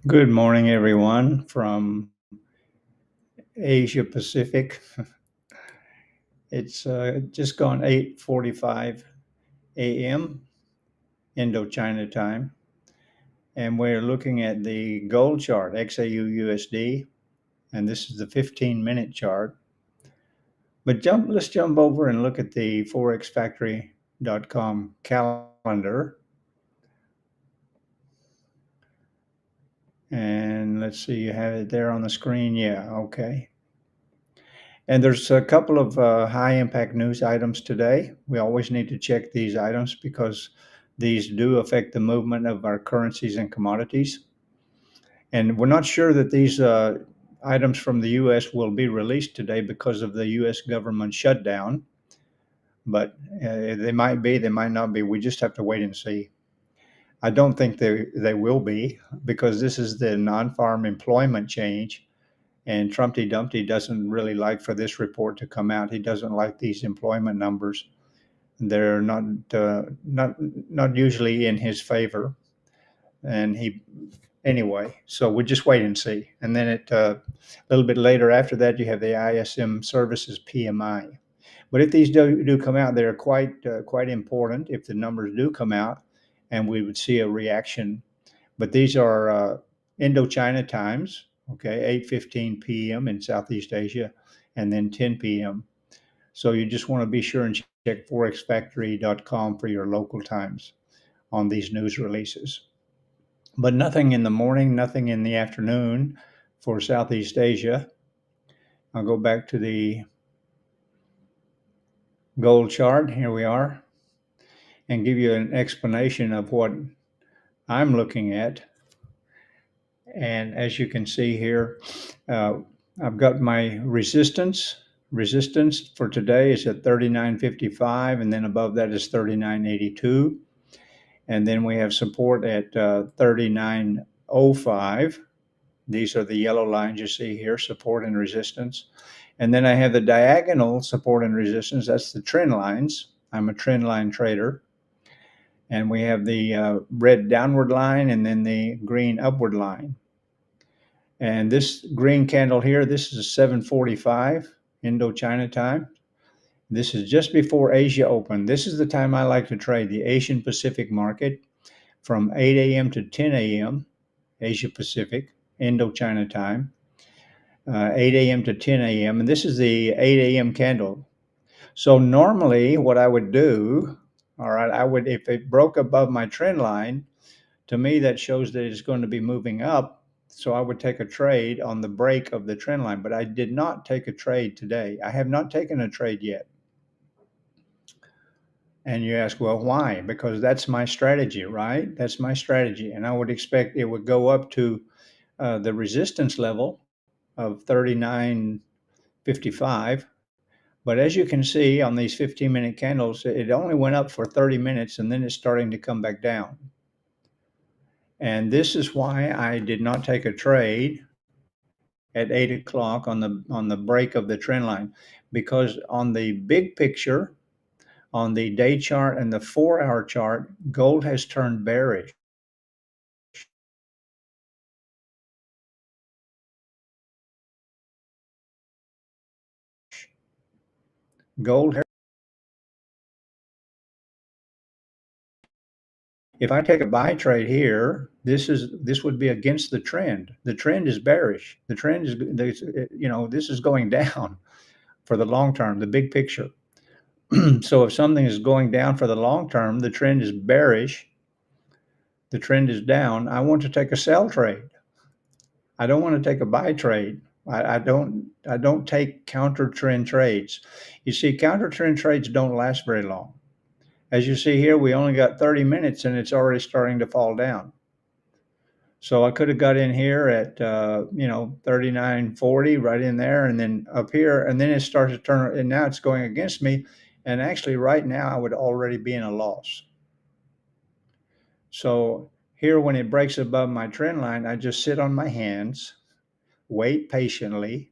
Good morning, everyone from Asia Pacific. It's just gone 8:45 a.m. Indo-China time, and we're looking at the gold chart, XAU USD, and this is the 15-minute chart. But let's jump over and look at the forexfactory.com calendar. And let's see, you have it there on the screen. Yeah, okay. And there's a couple of high impact news items today. We always need to check these items because these do affect the movement of our currencies and commodities. And we're not sure that these items from the US will be released today because of the US government shutdown, but they might be, they might not be. We just have to wait and see. I don't think they will be because this is the non farm employment change. And Trumpy Dumpty doesn't really like for this report to come out. He doesn't like these employment numbers. They're not usually in his favor. And he anyway. So we just wait and see. And then a little bit later after that, you have the ISM Services PMI. But if these do come out, they're quite important. If the numbers do come out, and we would see a reaction. But these are Indochina times, okay, 8:15 p.m. in Southeast Asia, and then 10 p.m. So you just want to be sure and check forexfactory.com for your local times on these news releases. But nothing in the morning, nothing in the afternoon for Southeast Asia. I'll go back to the gold chart. Here we are, and give you an explanation of what I'm looking at. And as you can see here, uh, I've got my resistance. Resistance for today is at 39.55, and then above that is 39.82. And then we have support at 39.05. These are the yellow lines you see here, support and resistance. And then I have the diagonal support and resistance. That's the trend lines. I'm a trend line trader. And we have the red downward line and then the green upward line. And this green candle here, this is 7:45 Indo-China time. This is just before Asia opened. This is the time I like to trade, the Asian Pacific market from 8 a.m. to 10 a.m. Asia Pacific, Indo-China time, 8 a.m. to 10 a.m. And this is the 8 a.m. candle. So normally what I would do, all right, if it broke above my trend line, to me that shows that it's going to be moving up. So I would take a trade on the break of the trend line, but I did not take a trade today. I have not taken a trade yet. And you ask, well, why? Because that's my strategy, right? That's my strategy. And I would expect it would go up to the resistance level of 39.55. But as you can see on these 15-minute candles, it only went up for 30 minutes and then it's starting to come back down. And this is why I did not take a trade at 8 o'clock on the break of the trend line, because on the big picture, on the day chart and the 4-hour chart, gold has turned bearish. Gold, if I take a buy trade here, this would be against the trend. The trend is bearish. The trend is, this is going down for the long term, the big picture. So if something is going down for the long term, the trend is bearish, the trend is down, I want to take a sell trade. I don't want to take a buy trade. I don't take counter trend trades. You see, counter trend trades don't last very long. As you see here, we only got 30 minutes and it's already starting to fall down. So I could have got in here at 39.40, right in there, and then up here, and then it starts to turn, and now it's going against me. And actually, right now, I would already be in a loss. So here, when it breaks above my trend line, I just sit on my hands, wait patiently,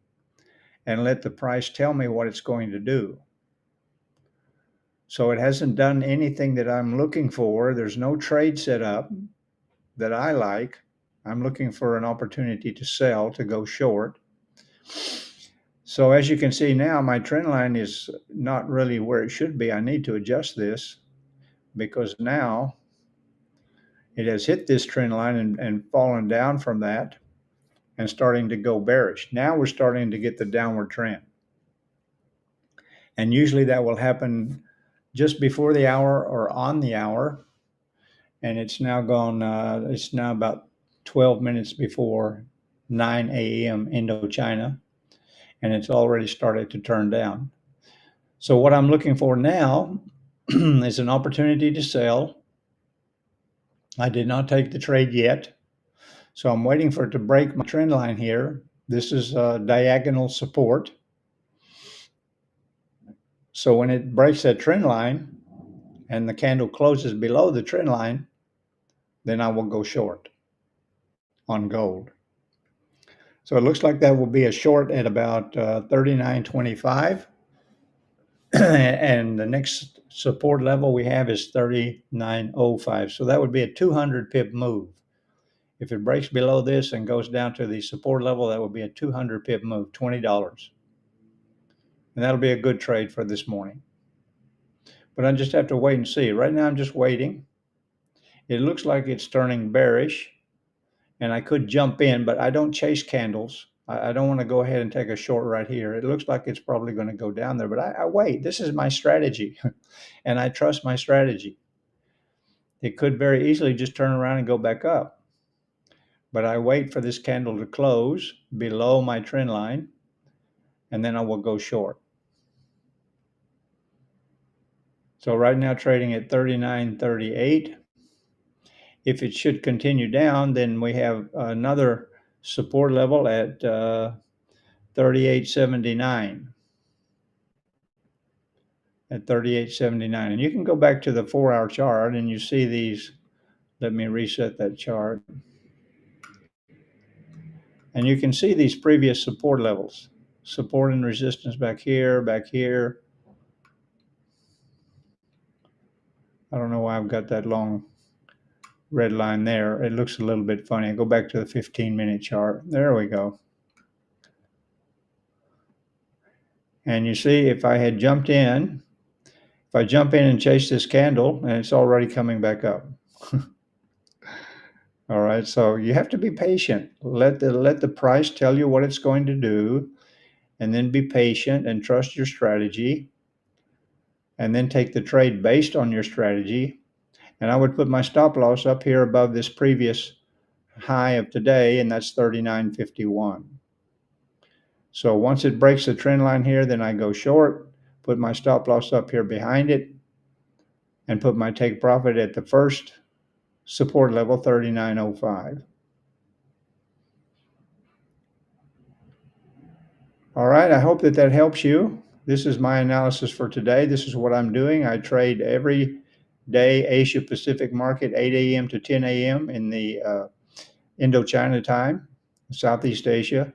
and let the price tell me what it's going to do. So it hasn't done anything that I'm looking for. There's no trade set up that I like. I'm looking for an opportunity to sell, to go short. So as you can see now, my trend line is not really where it should be. I need to adjust this because now it has hit this trend line and fallen down from that and starting to go bearish. Now we're starting to get the downward trend. And usually that will happen just before the hour or on the hour. And it's now gone, it's now about 12 minutes before 9 a.m. Indochina, and it's already started to turn down. So what I'm looking for now is an opportunity to sell. I did not take the trade yet, so I'm waiting for it to break my trend line here. This is diagonal support. So when it breaks that trend line and the candle closes below the trend line, then I will go short on gold. So it looks like that will be a short at about 39.25. And the next support level we have is 39.05. So that would be a 200 pip move. If it breaks below this and goes down to the support level, that would be a 200 pip move, $20. And that'll be a good trade for this morning. But I just have to wait and see. Right now I'm just waiting. It looks like it's turning bearish, and I could jump in, but I don't chase candles. I don't want to go ahead and take a short right here. It looks like it's probably going to go down there, but I wait. This is my strategy, and I trust my strategy. It could very easily just turn around and go back up. But I wait for this candle to close below my trend line, and then I will go short. So right now trading at 39.38. If it should continue down, then we have another support level at 38.79. At 38.79. And you can go back to the 4-hour chart and you see these. Let me reset that chart. And you can see these previous support levels. Support and resistance back here, back here. I don't know why I've got that long red line there. It looks a little bit funny. Go back to the 15-minute chart. There we go. And you see, if I had jumped in, if I jump in and chase this candle, and it's already coming back up. All right, so you have to be patient. Let the price tell you what it's going to do, and then be patient and trust your strategy, and then take the trade based on your strategy. And I would put my stop loss up here above this previous high of today, and that's 39.51. So once it breaks the trend line here, then I go short, put my stop loss up here behind it, and put my take profit at the first support level, 39.05. All right, I hope that helps you. This is my analysis for today. This is what I'm doing. I trade every day Asia Pacific market, 8 a.m. to 10 a.m. in the Indochina time, Southeast Asia.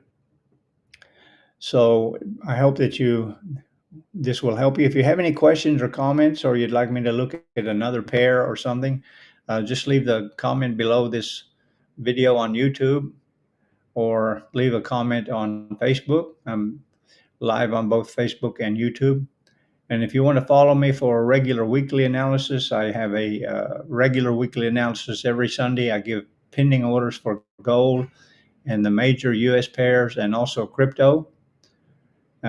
So I hope that this will help you. If you have any questions or comments, or you'd like me to look at another pair or something, just leave the comment below this video on YouTube, or leave a comment on Facebook. I'm live on both Facebook and YouTube. And if you want to follow me for a regular weekly analysis, I have a regular weekly analysis every Sunday. I give pending orders for gold and the major US pairs and also crypto.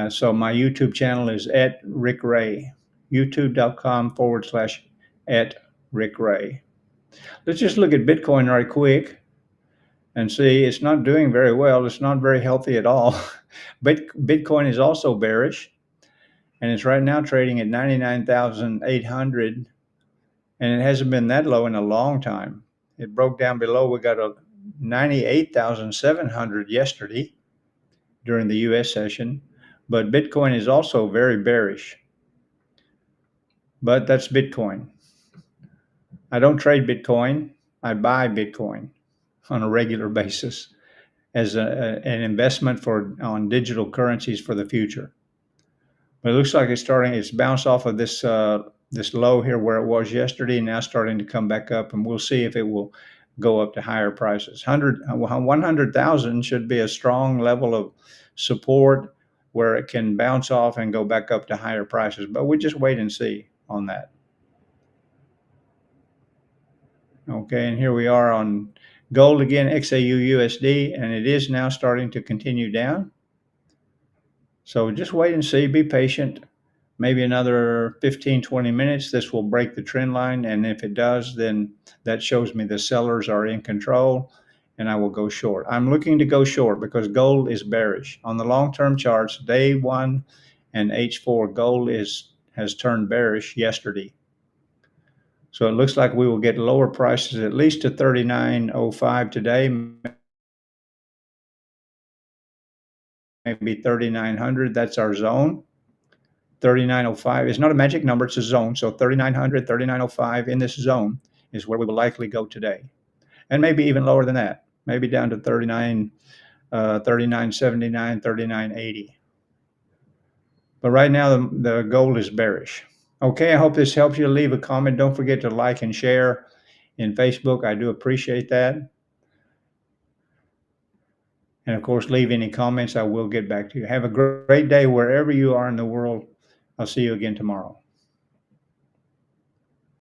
So my YouTube channel is at Rick Ray, youtube.com/@Rick Ray. Let's just look at Bitcoin right quick and see it's not doing very well. It's not very healthy at all. But Bitcoin is also bearish, and it's right now trading at 99,800, and it hasn't been that low in a long time. It broke down below. We got a 98,700 yesterday during the US session, but Bitcoin is also very bearish. But that's Bitcoin. I don't trade Bitcoin. I buy Bitcoin on a regular basis as an investment on digital currencies for the future. But it looks like it's bounced off of this low here where it was yesterday, and now starting to come back up, and we'll see if it will go up to higher prices. 100,000 should be a strong level of support where it can bounce off and go back up to higher prices. But we just wait and see on that. Okay, and here we are on gold again, XAU USD, and it is now starting to continue down. So just wait and see, be patient. Maybe another 15, 20 minutes, this will break the trend line. And if it does, then that shows me the sellers are in control and I will go short. I'm looking to go short because gold is bearish. On the long-term charts, day one and H4, gold has turned bearish yesterday. So it looks like we will get lower prices at least to 39.05 today, maybe 3,900. That's our zone. 3,905 is not a magic number, it's a zone. So 3,900, 3,905 in this zone is where we will likely go today. And maybe even lower than that, maybe down to 3979, 3980. But right now, the gold is bearish. Okay, I hope this helps you. Leave a comment. Don't forget to like and share in Facebook. I do appreciate that. And of course, leave any comments. I will get back to you. Have a great day wherever you are in the world. I'll see you again tomorrow.